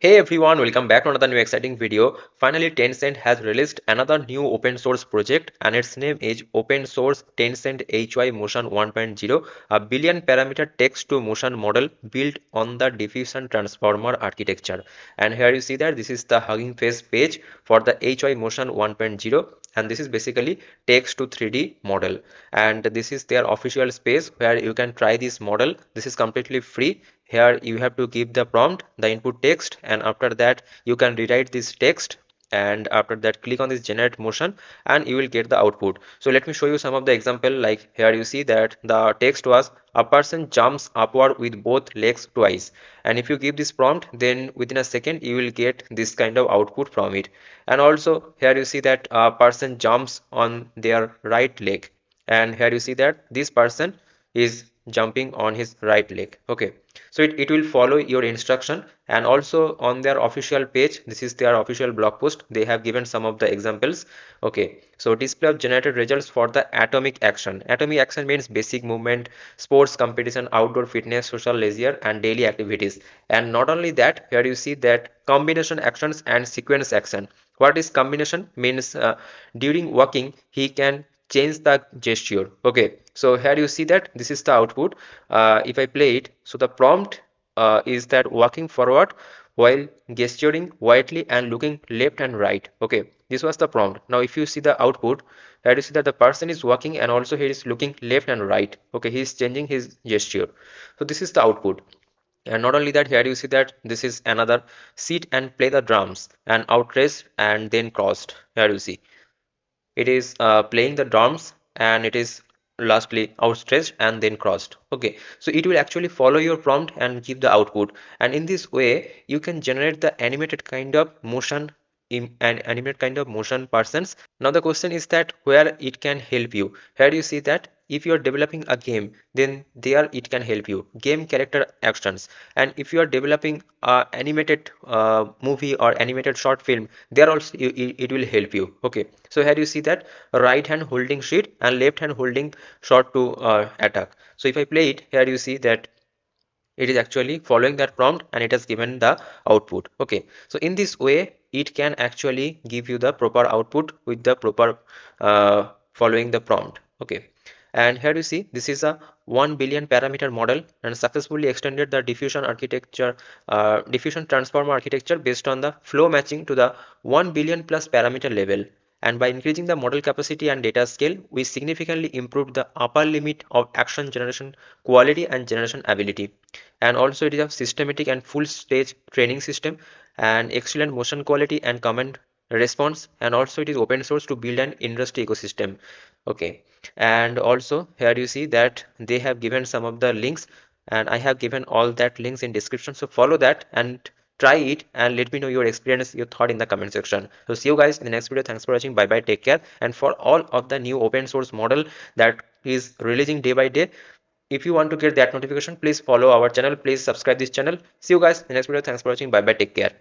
Hey everyone, welcome back to another new exciting video. Finally, Tencent has released another new open source project and its name is Open Source Tencent HY-Motion 1.0, a billion parameter text to motion model built on the Diffusion Transformer architecture. And here you see that this is the Hugging Face page for the HY-Motion 1.0, and this is basically text to 3D model, and this is their official space where you can try this model. This is completely free. Here you have to give the prompt, the input text, and after that you can rewrite this text, and after that click on this generate motion and you will get the output. So let me show you some of the example. Like here you see that the text was a person jumps upward with both legs twice, and if you give this prompt, then within a second you will get this kind of output from it. And also here you see that a person jumps on their right leg, and here you see that this person is jumping on his right leg. Okay, so it will follow your instruction. And also on their official page, this is their official blog post, they have given some of the examples. Okay, so display of generated results for the atomic action. Atomic action means basic movement, sports, competition, outdoor fitness, social leisure, and daily activities. And not only that, here you see that combination actions and sequence action. What is combination means, during walking he can change the gesture. Okay, so here you see that this is the output. If I play it, so the prompt is that walking forward while gesturing widely and looking left and right. Okay, this was the prompt. Now if you see the output, here you see that the person is walking and also he is looking left and right. Okay, he is changing his gesture. So this is the output. And not only that, here you see that this is another sit and play the drums and outrest and then crossed. Here you see it is playing the drums, and it is lastly outstretched and then crossed. Okay, so it will actually follow your prompt and give the output, and in this way you can generate the animated kind of motion in an animated kind of motion persons. Now the question is that where it can help you. Here you see that if you are developing a game, then there it can help you, game character actions. And if you are developing a animated movie or animated short film, there also it will help you. Okay, so here you see that right hand holding sheet and left hand holding shot to attack. So if I play it, here you see that it is actually following that prompt and it has given the output. Okay, so in this way it can actually give you the proper output with the proper following the prompt. Okay, and here you see this is a 1 billion parameter model and successfully extended the diffusion architecture, diffusion transformer architecture based on the flow matching to the 1 billion plus parameter level. And by increasing the model capacity and data scale, we significantly improved the upper limit of action generation quality and generation ability. And also it is a systematic and full stage training system and excellent motion quality and command response. And also it is open source to build an industry ecosystem. Okay, and also here you see that they have given some of the links, and I have given all that links in description, so follow that and try it and let me know your experience, your thought in the comment section. So see you guys in the next video. Thanks for watching. Bye bye, take care. And for all of the new open source model that is releasing day by day, if you want to get that notification, please follow our channel, please subscribe this channel. See you guys in the next video. Thanks for watching. Bye bye, take care.